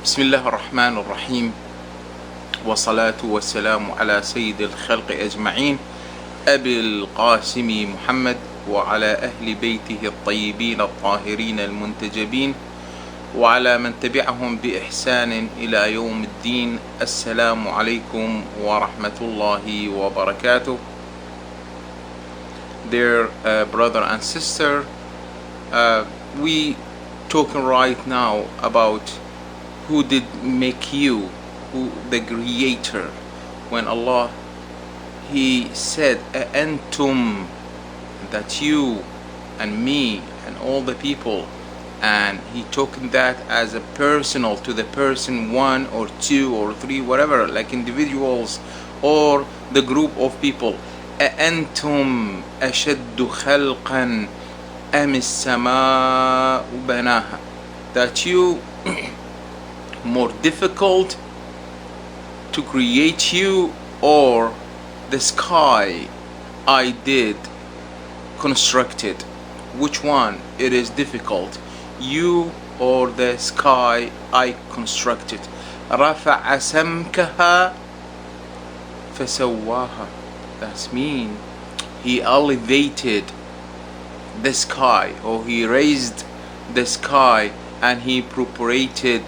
بسم الله الرحمن الرحيم، والصلاة والسلام على سيد الخلق أجمعين أبي القاسم محمد وعلى أهل بيته الطيبين الطاهرين المنتجبين وعلى من تبعهم بإحسان إلى يوم الدين. السلام عليكم ورحمة الله وبركاته. Dear brother and sister, we talking right now about who did make you, who the creator. When Allah, he said antum, that you and me and all the people, and he took that as a personal to the person one or two or three, whatever, like individuals or the group of people. أأنتم أشد خلقا أم السماء بناها, that you more difficult to create you, or the sky I did constructed? Which one it is difficult, you or the sky I constructed? رفع سمكها فسواها, that means he elevated the sky, or he raised the sky and he propagated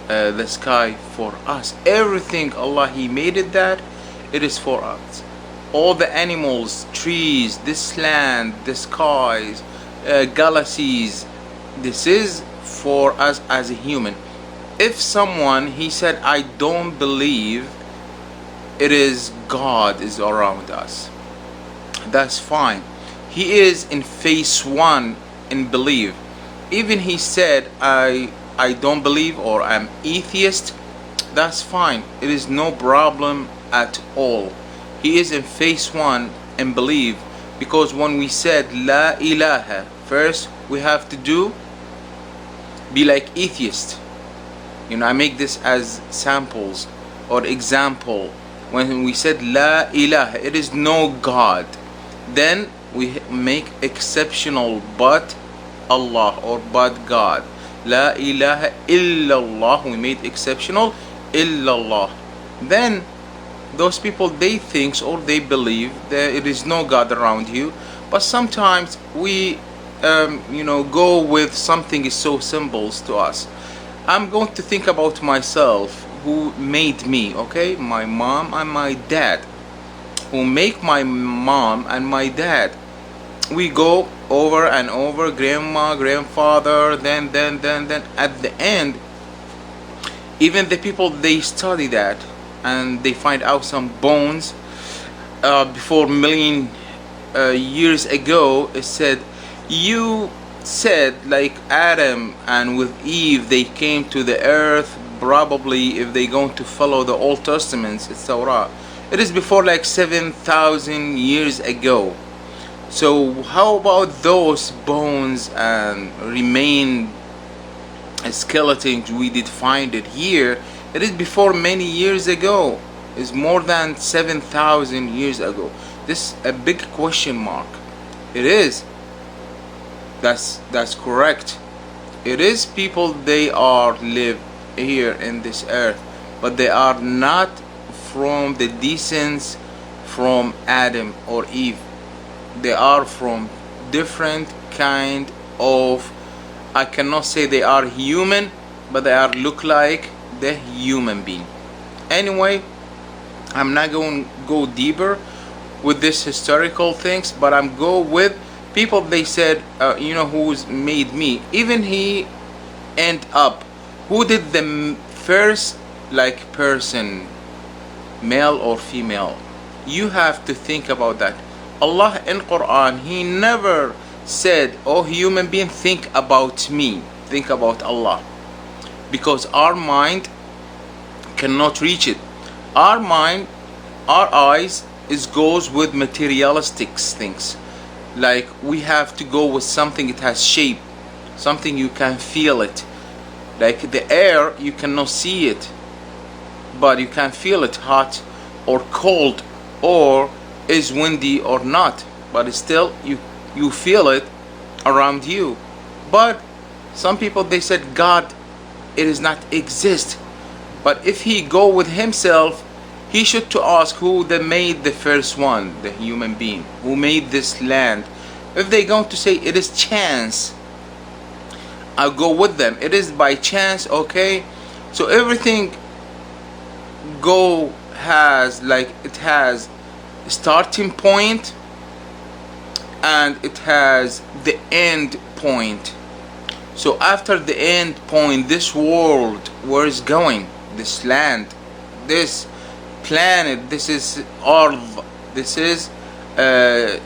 the sky for us. Everything Allah, he made it that it is for us. All the animals, trees, this land, the skies, galaxies, this is for us as a human. If someone he said I don't believe it is God is around us, that's fine. He is in phase one in belief. Even he said I don't believe, or I'm atheist, that's fine. It is no problem at all. He is in phase one and believe, because when we said La ilaha, first we have to do be like atheist. I make this as samples or example. When we said La ilaha, it is no God, then we make exceptional but Allah or but God. La ilaha illallah, we made exceptional illallah. Then those people, they think or they believe that it is no God around you. But sometimes we go with something is so simple to us. I'm going to think about myself, who made me, okay? My mom and my dad, who make my mom and my dad. We go over and over, grandma, grandfather, then at the end, even the people, they study that and they find out some bones before million years ago. It said, you said like Adam and with Eve, they came to the earth. Probably if they going to follow the Old Testaments, it's Torah, it is before like 7,000 years ago. So how about those bones and remain skeletons? We did find it here. It is before many years ago. It's more than 7,000 years ago. This is a big question mark. It is. That's correct. It is people, they are live here in this earth, but they are not from the descendants from Adam or Eve. They are from different kind of, I cannot say they are human, but they are look like the human being. Anyway, I'm not going to go deeper with this historical things, but I'm go with people. They said who's made me. Even he end up, who did the first like person, male or female? You have to think about that. Allah in Quran, he never said, oh human being, think about me, think about Allah, because our mind cannot reach it. Our mind, our eyes is goes with materialistic things. Like we have to go with something, it has shape, something you can feel it. Like the air, you cannot see it, but you can feel it, hot or cold, or is windy or not, but still you feel it around you. But some people, they said God it is not exist. But if he go with himself, he should to ask who they made the first one, the human being, who made this land. If they going to say it is chance, I'll go with them. It is by chance, okay? So everything go has, like, it has a starting point and it has the end point. So after the end point, this world, where is going? This land, this planet, this is Earth, this is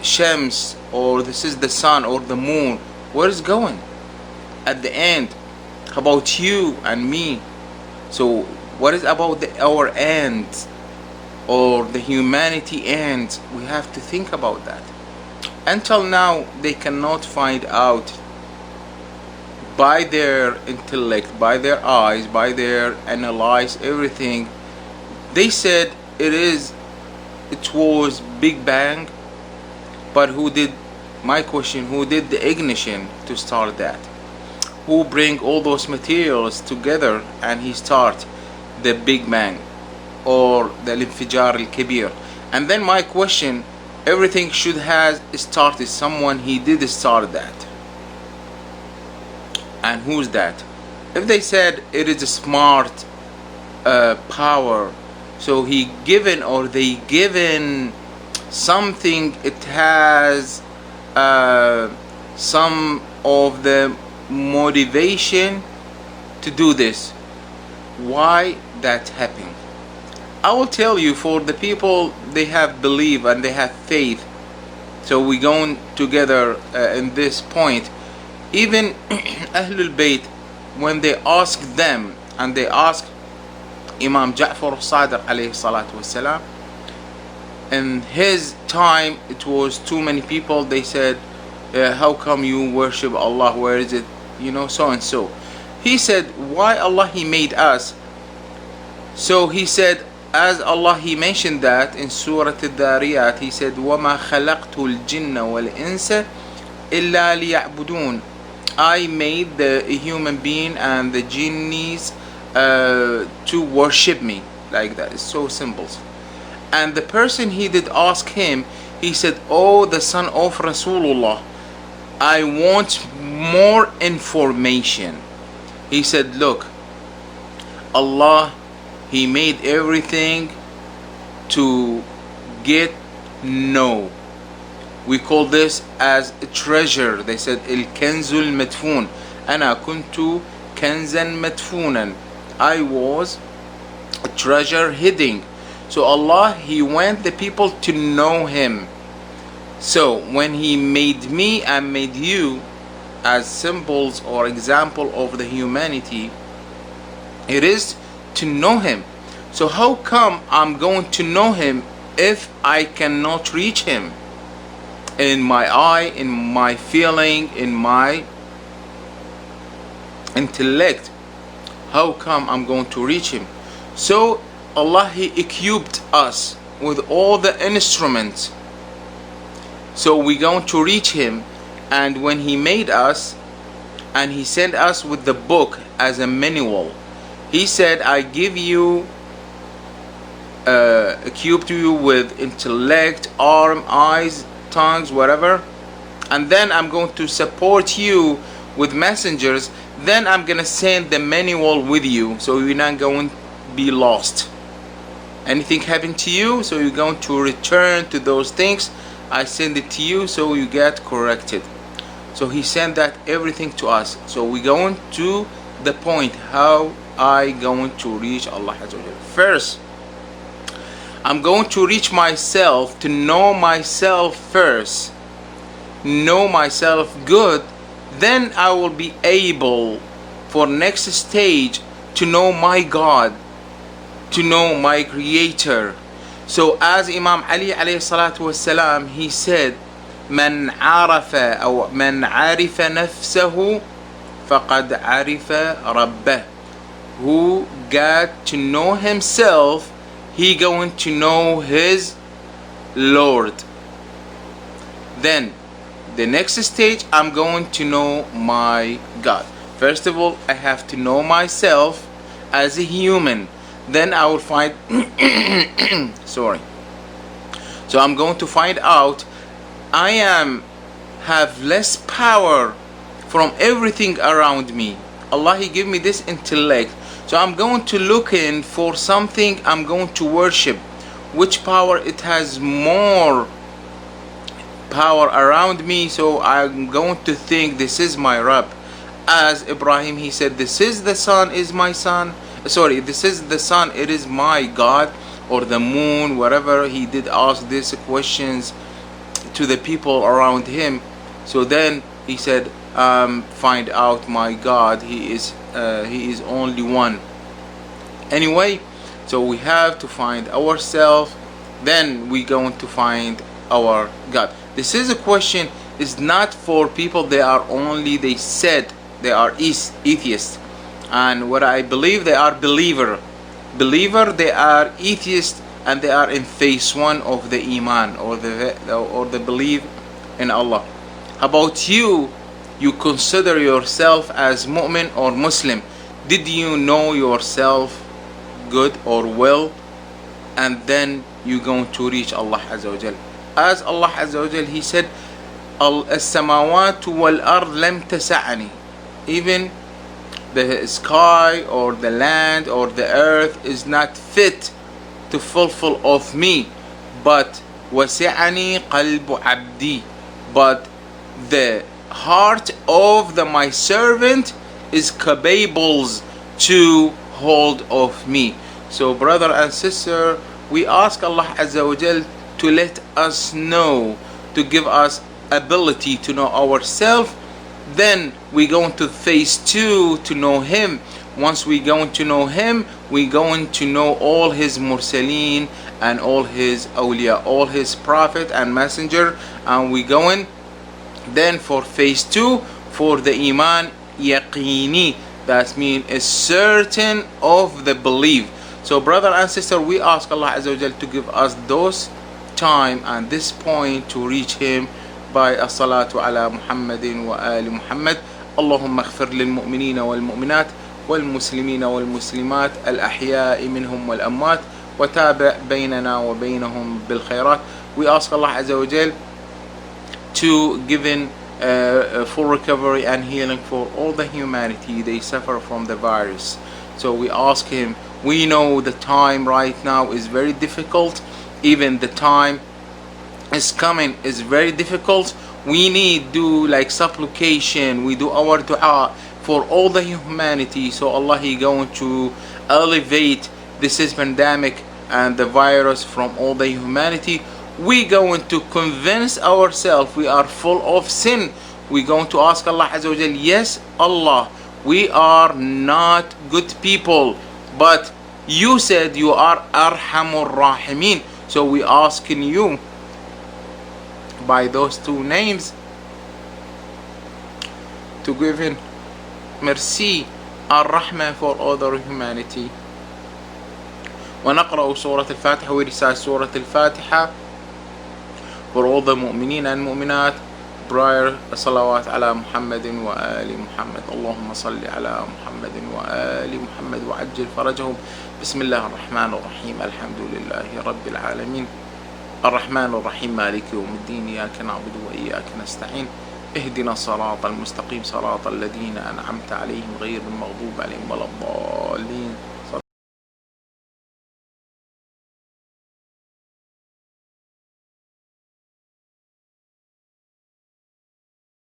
Shams, or this is the sun or the moon. Where is going at the end? About you and me. So what is about our end, or the humanity end? We have to think about that. Until now they cannot find out by their intellect, by their eyes, by their analyze everything. They said it was Big Bang, but who did, my question, who did the ignition to start that? Who bring all those materials together and he start the Big Bang or the Al-Infijar Al-Kabir? And then my question, everything should have started, someone he did start that. And who's that? If they said it is a smart power, so he given, or they given something, it has some of the motivation to do this. Why that happened? I will tell you, for the people, they have belief and they have faith. So we going together in this point. Even Ahlul Bayt, when they ask them, and they ask Imam Ja'far al-Sadiq alayhi salatu wassalam, in his time it was too many people, they said, how come you worship Allah, where is it, so and so. He said, why Allah he made us? So he said, as Allah he mentioned that in Surah Al-Dhariyat, he said, وَمَا خَلَقْتُ الْجِنَّ وَالْإِنسَ إِلَّا لِيَعْبُدُونَ. I made the human being and the jinnis to worship me. Like that. It's so simple. And the person he did ask him, he said, oh, the son of Rasulullah, I want more information. He said, look, Allah, he made everything to get know. We call this as a treasure. They said, الكنز المدفون. أنا كنت كنزا مدفونا. I was a treasure hidden. So Allah, he want the people to know him. So when he made me and made you as symbols or example of the humanity, it is to know him. So how come I'm going to know him if I cannot reach him? In my eye, in my feeling, in my intellect, how come I'm going to reach him? So Allah, he equipped us with all the instruments, so we're going to reach him. And when he made us and he sent us with the book as a manual, he said, I give you equipped you with intellect, arm, eyes, tongues, whatever, and then I'm going to support you with messengers. Then I'm gonna send the manual with you, so you're not going to be lost. Anything happened to you, so you're going to return to those things. I send it to you, so you get corrected. So he sent that everything to us. So we're going to the point, how I going to reach Allah Azza wa Jalla. First, I'm going to reach myself, to know myself first, know myself good, then I will be able for next stage to know my God, to know my Creator. So as Imam Ali alayhi salatu wasalam, he said, من عرف أو من عرف نفسه فقد عرف ربه. Who got to know himself, he going to know his Lord. Then the next stage, I'm going to know my God. First of all, I have to know myself as a human. Then I will find sorry. So I'm going to find out I have less power from everything around me. Allah, He gave me this intellect. So I'm going to look in for something I'm going to worship. Which power it has more power around me, so I'm going to think this is my Rabb. As Ibrahim, he said, this is the sun, is my son. Sorry, this is the sun, it is my God. Or the moon, whatever. He did ask these questions to the people around him. So then he said, find out my God, he is only one. Anyway, so we have to find ourselves, then we going to find our God. This is a question, is not for people they said they are atheists, and what I believe they are believer, they are atheists, and they are in phase 1 of the iman, or the belief in Allah. How about you? You consider yourself as mu'min or Muslim. Did you know yourself good or well? And then you're going to reach Allah Azza wa Jal. As Allah Azza wa Jal, He said, السماوات والأرض لم تسعني. Even the sky or the land or the earth is not fit to fulfill of me, but وسعني قلب عبدي, but the heart of my servant is capable to hold of me. So brother and sister, we ask Allah Azza wa Jal to let us know, to give us ability to know ourselves. Then we going to phase 2 to know Him. Once we going to know Him, we going to know all His mursaleen and all His awliya, all His prophet and messenger, and we going then for phase 2 for the iman yaqini. That means is certain of the belief. So brother and sister, we ask Allah Azza wa Jal to give us those time and this point to reach Him by as-salatu ala Muhammadin wa ali Muhammad. Allahumma ighfir lil mu'minina wal mu'minat wal muslimina wal muslimat al ahya'i minhum wal amwat wa tabi' baynana wa baynahum bil khairat. We ask Allah Azza wa Jal to give in full recovery and healing for all the humanity they suffer from the virus. So we ask Him, we know the time right now is very difficult, even the time is coming is very difficult. We need do like supplication, we do our dua for all the humanity, so Allah He going to elevate this pandemic and the virus from all the humanity. We going to convince ourselves we are full of sin. We going to ask Allah Azza wa Jal, yes Allah, we are not good people, but you said you are Arhamur Rahimin. So we asking you by those 2 names to give in mercy Ar-Rahman for other humanity. ونقرأ سورة الفاتحة, we recite سورة الفاتحة for all the mu'mineen and mu'minat prior salawat ala Muhammadin wa ali Muhammad. Allahumma salli ala Muhammadin wa ali Muhammad wa ajil farajahum. Bismillah ar-Rahman ar-Rahim. Alhamdulillahi Rabbil Alameen. الرحمن الرحيم مالك يوم الدين إياك نعبد وإياك نستعين اهدنا الصراط المستقيم صراط الذين أنعمت عليهم غير المغضوب عليهم ولا الضالين.